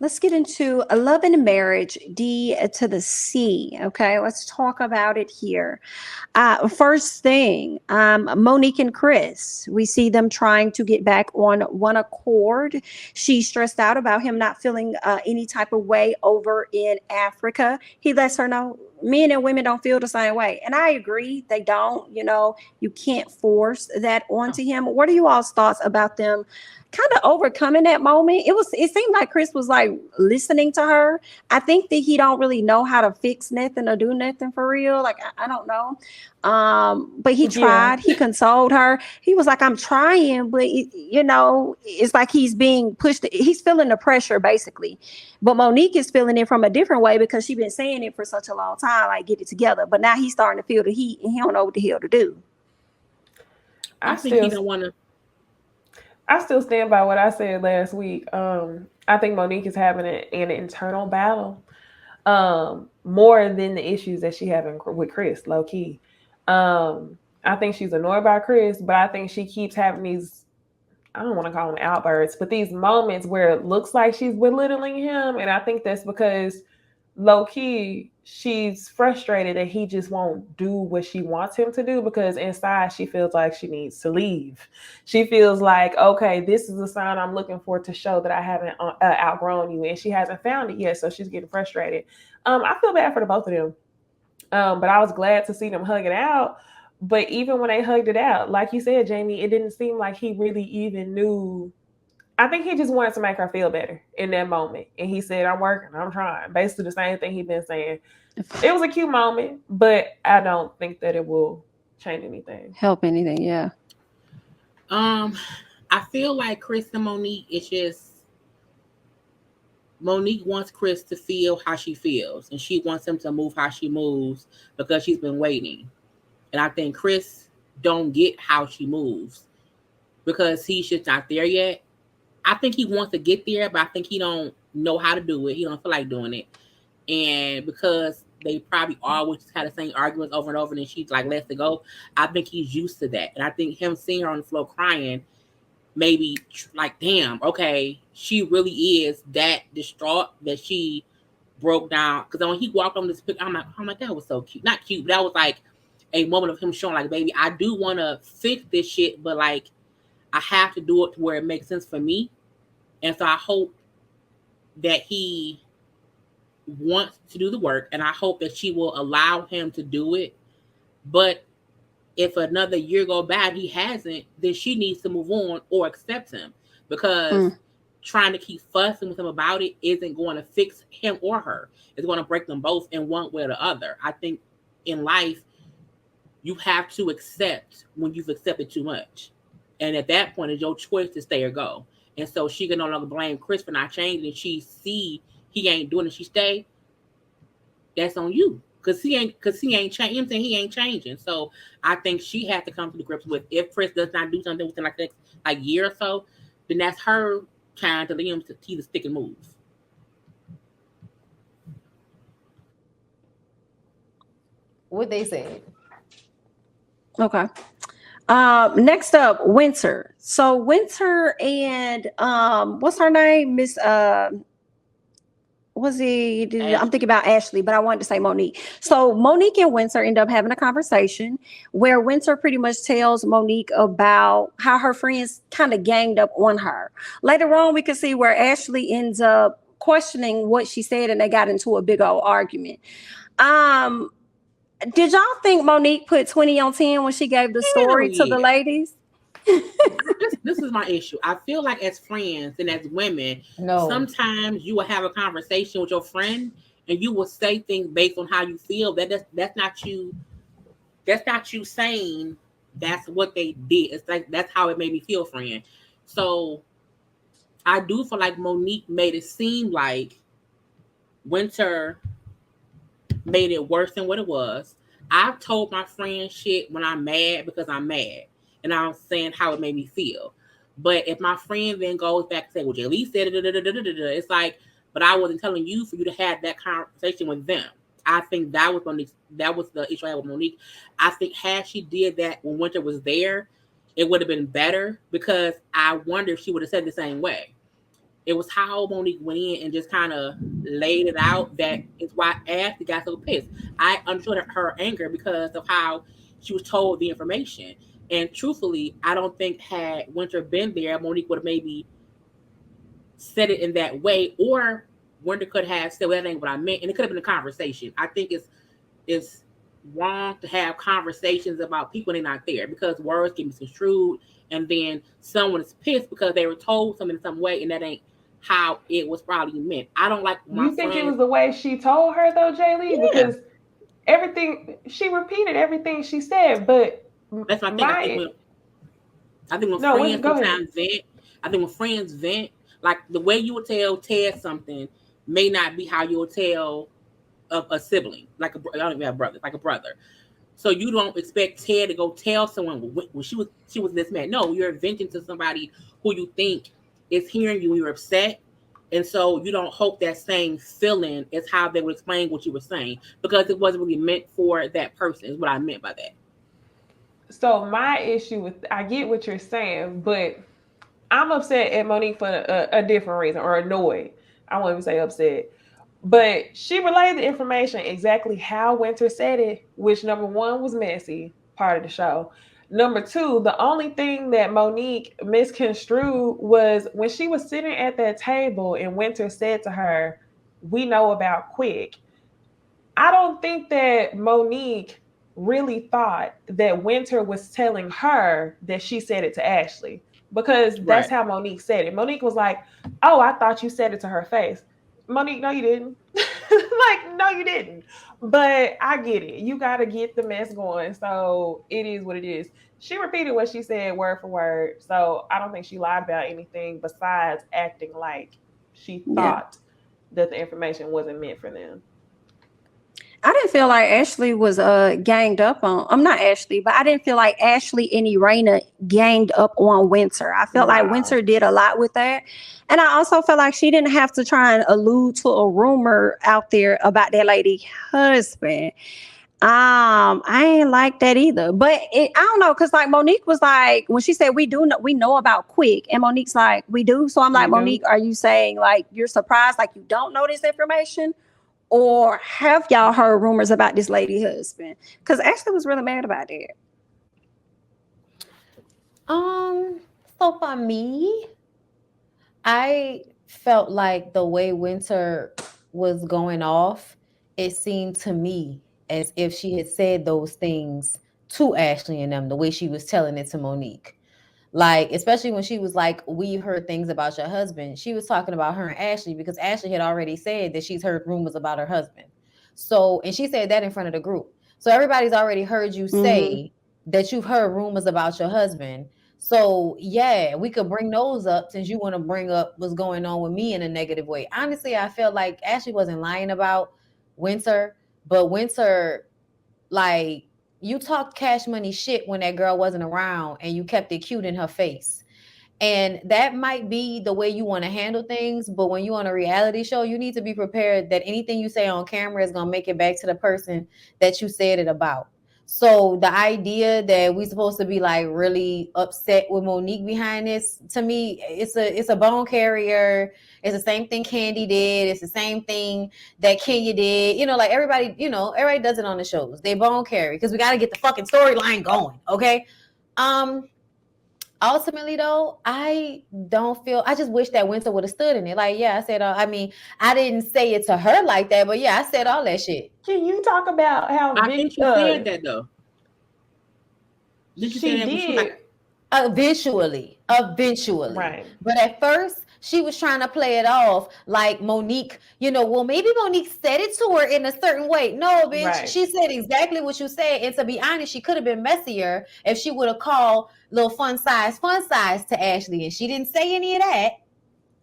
Let's get into a love and marriage, D to the C. Okay, let's talk about it here. First thing, Monique and Chris, we see them trying to get back on one accord. She's stressed out about him not feeling any type of way over in Africa. He lets her know men and women don't feel the same way. And I agree, they don't. You can't force that onto him. What are you all's thoughts about them kind of overcoming that moment? It seemed like Chris was like listening to her. I think that he don't really know how to fix nothing or do nothing for real. Like I don't know. But he Yeah. tried. He consoled her. He was like, I'm trying, but it's like he's being pushed. He's feeling the pressure basically. But Monique is feeling it from a different way because she's been saying it for such a long time, like get it together. But now he's starting to feel the heat and he don't know what the hell to do. I I think still he don't want to. I still stand by what I said last week. I think Monique is having an internal battle, more than the issues that she having with Chris, low key. I think she's annoyed by Chris, but I think she keeps having these, I don't want to call them outbursts, but these moments where it looks like she's belittling him. And I think that's because low key, she's frustrated that he just won't do what she wants him to do, because inside she feels like she needs to leave. She feels like, okay, this is a sign I'm looking for to show that I haven't outgrown you, and she hasn't found it yet. So she's getting frustrated. I feel bad for the both of them. But I was glad to see them hug it out. But even when they hugged it out, like you said, Jamie, it didn't seem like he really even knew. I think he just wanted to make her feel better in that moment. And he said, I'm working, I'm trying. Basically the same thing he's been saying. It was a cute moment, but I don't think that it will change anything. Help anything, yeah. Um, I feel like Chris and Monique. It's just Monique wants Chris to feel how she feels, and she wants him to move how she moves because she's been waiting. And I think Chris don't get how she moves because he's just not there yet. I think he wants to get there, but I think he don't know how to do it. He don't feel like doing it. And because they probably always had the same arguments over and over, and then she's like, lets it go. I think he's used to that. And I think him seeing her on the floor crying, maybe like, damn, okay, she really is that distraught that she broke down. Because when he walked on this picture, I'm like, that was so cute. Not cute, but that was like a moment of him showing, like, baby, I do want to fix this shit, but like, I have to do it to where it makes sense for me. And so I hope that he wants to do the work, and I hope that she will allow him to do it. But if another year go by, he hasn't, then she needs to move on or accept him, because Mm. trying to keep fussing with him about it isn't going to fix him or her. It's going to break them both in one way or the other. I think in life, you have to accept when you've accepted too much. And at that point, it's your choice to stay or go. And so she can no longer blame Chris for not changing. She see he ain't doing it, she stay. That's on you. Cause he ain't changing. He ain't changing. So I think she had to come to the grips with, if Chris does not do something within like the next like year or so, then that's her trying to lead him to either stick and move. What they said. Okay. Next up, Winter. So Winter and what's her name? Miss was he? I'm thinking Ashley. about Ashley, but I wanted to say Monique. So Monique and Winter end up having a conversation where Winter pretty much tells Monique about how her friends kind of ganged up on her. Later on, we can see where Ashley ends up questioning what she said, and they got into a big old argument. Um, did y'all think Monique put 20 on 10 when she gave the Hell story to the yeah. ladies? This is my issue. I feel like as friends and as women, No. sometimes you will have a conversation with your friend and you will say things based on how you feel. That's not you. That's not you saying that's what they did. It's like that's how it made me feel, friend. So I do feel like Monique made it seem like Winter made it worse than what it was. I've told my friend shit when I'm mad because I'm mad, and I'm saying how it made me feel. But if my friend then goes back and say, "Well, Lee said it," it's like, but I wasn't telling you for you to have that conversation with them. I think that was Monique. That was the issue I had with Monique. I think had she did that when Winter was there, it would have been better, because I wonder if she would have said the same way. It was how Monique went in and just kind of laid it out. That is why Ashley got so pissed. I understood her anger because of how she was told the information. And truthfully, I don't think had Winter been there, Monique would have maybe said it in that way, or Winter could have said, well, that ain't what I meant. And it could have been a conversation. I think it's wrong to have conversations about people when they're not there, because words can be misconstrued, and then someone is pissed because they were told something in some way, and that ain't how it was probably meant. I don't like my You think it was the way she told her though, Jaylee? Yeah. Because everything she repeated everything she said, but that's my thing. I think when friends sometimes vent, I think when friends vent, like the way you would tell Ted something may not be how you would tell a sibling, like I don't even have brothers, like a brother. So you don't expect Ted to go tell someone when she was this mad. No, you're venting to somebody who you think is hearing you when you're upset. And so you don't hope that same feeling is how they would explain what you were saying, because it wasn't really meant for that person, is what I meant by that. So my issue with, I get what you're saying, but I'm upset at Monique for a different reason, or annoyed. I won't even say upset. But she relayed the information exactly how Winter said it, which number one was messy, part of the show. Number two, the only thing that Monique misconstrued was when she was sitting at that table and Winter said to her, "We know about Quick." I don't think that Monique really thought that Winter was telling her that she said it to Ashley, because that's how Monique said it. Monique was like, "Oh, I thought you said it to her face." Monique, no, you didn't. Like, no, you didn't. But I get it. You got to get the mess going. So it is what it is. She repeated what she said word for word. So I don't think she lied about anything besides acting like she thought that the information wasn't meant for them. I didn't feel like Ashley was ganged up on. I'm not Ashley, but I didn't feel like Ashley and Irena ganged up on Winter. I felt like Winter did a lot with that. And I also felt like she didn't have to try and allude to a rumor out there about that lady husband. I ain't like that either. But I don't know, because like Monique was like, when she said we know about Quick, and Monique's like, we do. So I'm like, Monique, are you saying like you're surprised, like you don't know this information? Or have y'all heard rumors about this lady husband? Because Ashley was really mad about it. So for me, I felt like the way Winter was going off, it seemed to me as if she had said those things to Ashley and them, the way she was telling it to Monique. Like, especially when she was like, "We've heard things about your husband." She was talking about her and Ashley, because Ashley had already said that she's heard rumors about her husband. So, and she said that in front of the group. So everybody's already heard you say that you've heard rumors about your husband. So yeah, we could bring those up, since you want to bring up what's going on with me in a negative way. Honestly, I felt like Ashley wasn't lying about Winter, but Winter, like, you talked Cash Money shit when that girl wasn't around, and you kept it cute in her face. And that might be the way you want to handle things, but when you're on a reality show, you need to be prepared that anything you say on camera is going to make it back to the person that you said it about. So the idea that we're supposed to be like really upset with Monique behind this, to me, it's a bone carrier. It's the same thing Candy did. It's the same thing that Kenya did. You know, like everybody does it on the shows. They bone carry because we got to get the fucking storyline going. Okay. Ultimately, though, I just wish that Winter would have stood in it. Like, yeah, I said, I mean, I didn't say it to her like that, but yeah, I said all that shit. Can you talk about how I think she said that though? Did you say that? Did. Like, eventually. Right. But at first, she was trying to play it off like Monique, well, maybe Monique said it to her in a certain way. No, bitch, right. She said exactly what you said. And to be honest, she could have been messier if she would have called little fun size to Ashley. And she didn't say any of that.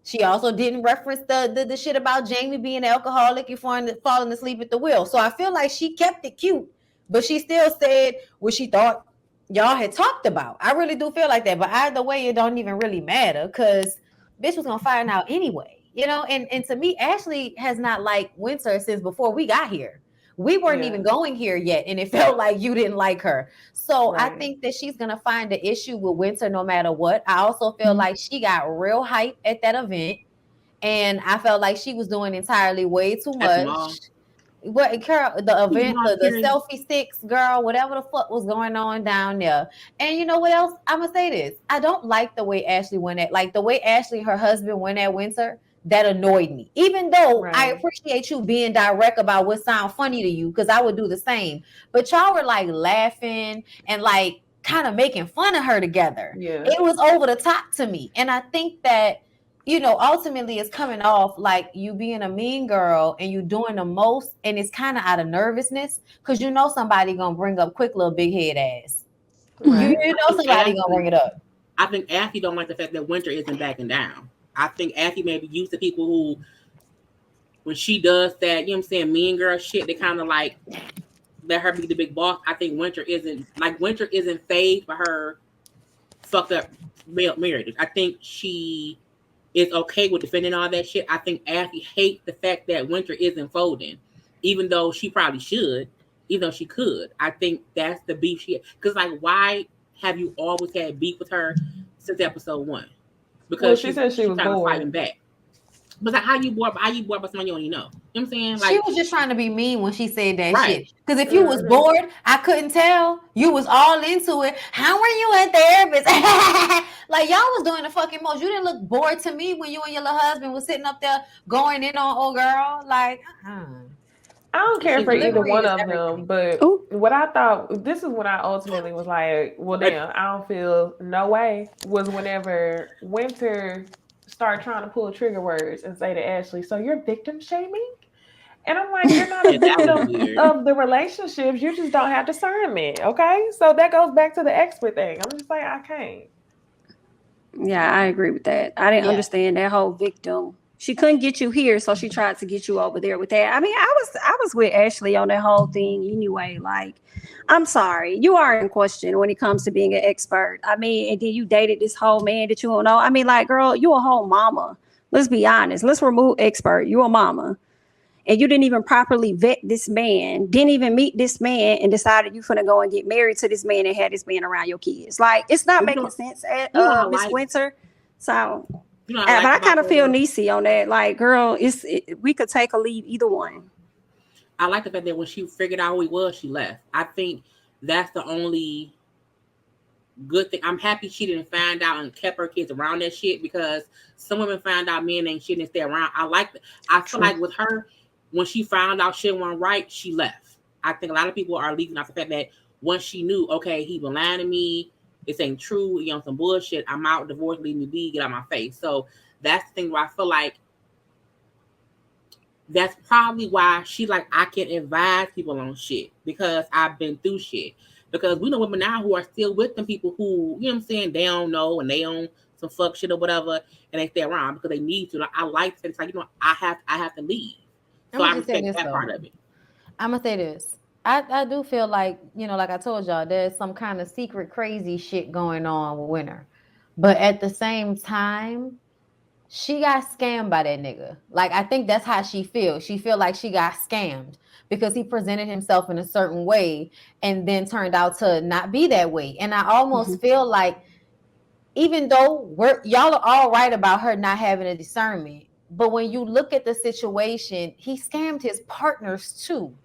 She also didn't reference the shit about Jamie being an alcoholic and falling asleep at the wheel. So I feel like she kept it cute, but she still said what she thought y'all had talked about. I really do feel like that. But either way, it don't even really matter, because bitch was gonna find out anyway. And to me, Ashley has not liked Winter since before we got here. We weren't even going here yet, and it felt like you didn't like her. So right. I think that she's gonna find the issue with Winter no matter what. I also feel like she got real hype at that event, and I felt like she was doing entirely way too At the much. mall. What girl, the event, mall, the period. selfie sticks, girl, whatever the fuck was going on down there. And you know what else? I'm gonna say this. I don't like the way Ashley went at, like the way Ashley, her husband, went at Winter. That annoyed me. Even though I Right. appreciate you being direct about what sounds funny to you, because I would do the same. But y'all were like laughing and like kind of making fun of her together. Yeah. It was over the top to me. And I think that, you know, ultimately it's coming off like you being a mean girl and you doing the most, and it's kind of out of nervousness because you know somebody gonna bring up quick little big head ass. Right. You know somebody gonna bring it up. I think Ashley don't like the fact that Winter isn't backing down. I think Ashley may be used to people who, when she does that, you know what I'm saying, mean girl shit, they kind of like let her be the big boss. I think Winter isn't phased by her fucked up marriage. I think she is okay with defending all that shit. I think Ashley hates the fact that Winter isn't folding, even though she probably should, even though she could. I think that's the beef she, because like, why have you always had beef with her since episode 1? Because she said she was kind of bored. fighting back. But like, how you bored by someone you don't even know? You know what I'm saying? Like, She was just trying to be mean when she said that Right. shit. Because if you was bored, I couldn't tell. You was all into it. How were you a therapist? Like y'all was doing the fucking most. You didn't look bored to me when you and your little husband was sitting up there going in on old girl. Like, I don't care for either Delivery one is of them, everything. but Ooh. what I thought, this is when I ultimately was like, well, damn, I don't feel no way, was whenever Winter started trying to pull trigger words and say to Ashley, so you're victim shaming? And I'm like, you're not a Yeah, that was victim weird. of the relationships. You just don't have discernment, okay? So that goes back to the expert thing. I'm just like, I can't. Yeah, I agree with that. I didn't Yeah. understand that whole victim. She couldn't get you here, so she tried to get you over there with that. I mean, I was with Ashley on that whole thing anyway. Like, I'm sorry, you are in question when it comes to being an expert. I mean, and then you dated this whole man that you don't know. I mean, like, girl, you a whole mama. Let's be honest. Let's remove expert. You a mama. And you didn't even properly vet this man, didn't even meet this man, and decided you finna go and get married to this man and have this man around your kids. Like, it's not making sense, Miss Winter. So, but I kind of feel Niecy on that. Like, girl, we could take or leave either one. I like the fact that when she figured out who he was, she left. I think that's the only good thing. I'm happy she didn't find out and kept her kids around that shit, because some women find out men ain't shit and stay around. I feel like with her, when she found out shit wasn't right, she left. I think a lot of people are leaving off the fact that once she knew, okay, he been lying to me, this ain't true, you know, some bullshit, I'm out, divorce, leave me be, get out my face. So that's the thing where I feel like that's probably why she like, I can advise people on shit, because I've been through shit. Because we know women now who are still with them people who, you know what I'm saying, they don't know and they own some fuck shit or whatever, and they stay around because they need to. Like, I like that. It's like, you know, I have to leave. So I respect that part of it. I'm gonna say this. I do feel like, you know, like I told y'all, there's some kind of secret crazy shit going on with Winter. But at the same time, she got scammed by that nigga. Like, I think that's how she feels. She feel like she got scammed because he presented himself in a certain way and then turned out to not be that way. And I almost feel like, even though y'all are all right about her not having a discernment, but when you look at the situation, he scammed his partners too.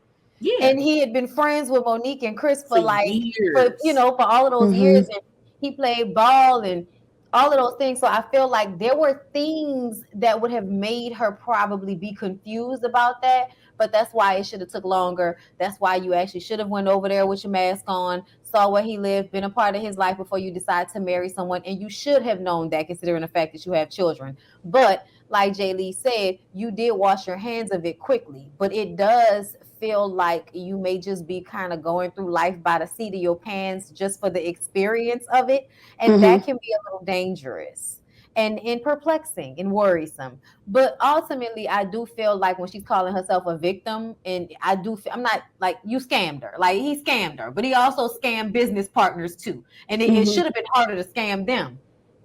Yeah. And he had been friends with Monique and Chris for like years. For all of those years, and he played ball and all of those things. So I feel like there were things that would have made her probably be confused about that. But that's why it should have took longer. That's why you actually should have went over there with your mask on, saw where he lived, been a part of his life before you decide to marry someone. And you should have known that, considering the fact that you have children. But like Jay Lee said, you did wash your hands of it quickly. But it does feel like you may just be kind of going through life by the seat of your pants just for the experience of it. And that can be a little dangerous and perplexing and worrisome. But ultimately, I do feel like when she's calling herself a victim, and I'm not like, you scammed her. Like, he scammed her, but he also scammed business partners too. And it should have been harder to scam them.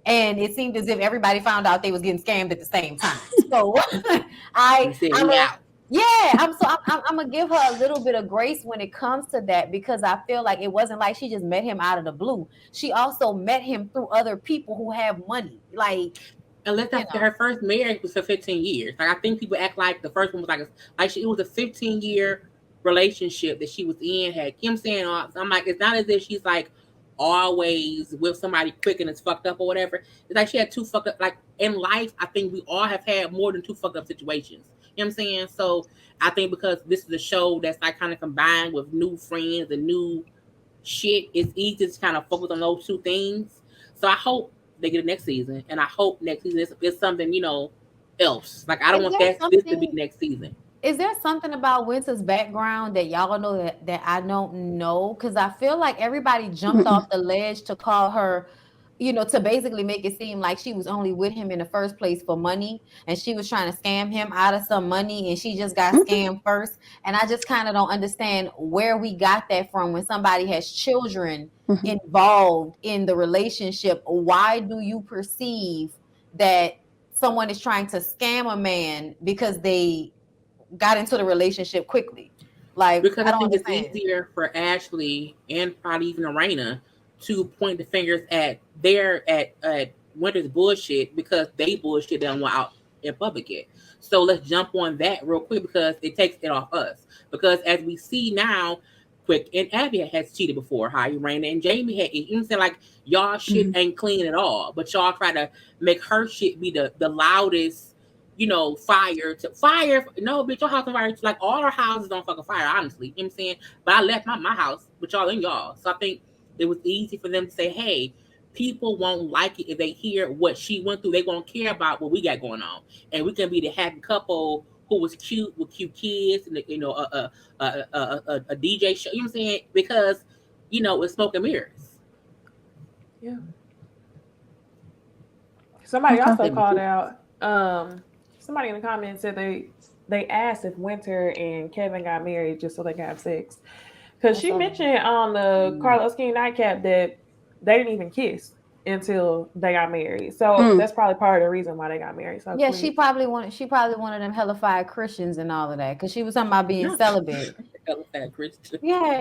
And it seemed as if everybody found out they was getting scammed at the same time. So I'm gonna give her a little bit of grace when it comes to that, because I feel like it wasn't like she just met him out of the blue. She also met him through other people who have money. Like, Unless that's her first marriage was for 15 years. Like, I think people act like the first one was it was a 15-year relationship that she was in, had Kim saying all. So I'm like, it's not as if she's like always with somebody quick and it's fucked up or whatever. It's like she had two fucked up, like in life, I think we all have had more than two fucked up situations. You know what I'm saying? So I think because this is a show that's like kind of combined with new friends and new shit, it's easy to kind of focus on those two things. So I hope they get it next season, and I hope next season is something, else. Like, I don't want this to be next season. Is there something about Winter's background that y'all know that I don't know? Because I feel like everybody jumped off the ledge to call her, to basically make it seem like she was only with him in the first place for money, and she was trying to scam him out of some money, and she just got scammed first. And I just kind of don't understand where we got that from when somebody has children involved in the relationship. Why do you perceive that someone is trying to scam a man because they got into the relationship quickly? Like, because I think it's easier for Ashley and probably even Arena to point the fingers at Winter's bullshit because they bullshit don't want out in public yet. So let's jump on that real quick because it takes it off us. Because as we see now, Quick and Abby has cheated before. How Raina and Jamie had, you know what I'm saying? Like, y'all shit ain't clean at all, but y'all try to make her shit be the loudest. Fire. No, bitch, your house on fire. Like, all our houses on fucking fire, honestly. You know what I'm saying? But I left my house with y'all and y'all. So I think it was easy for them to say, hey, people won't like it if they hear what she went through. They won't care about what we got going on. And we can be the happy couple who was cute with cute kids and, a DJ show. You know what I'm saying? Because, it's smoke and mirrors. Yeah. Somebody also called out, somebody in the comments said they asked if Winter and Kevin got married just so they could have sex. Because she mentioned on the Carlos King nightcap that they didn't even kiss until they got married. So that's probably part of the reason why they got married. So yeah, she probably wanted them hellified Christians and all of that, because she was talking about being celibate. Hellified Christian. Yeah,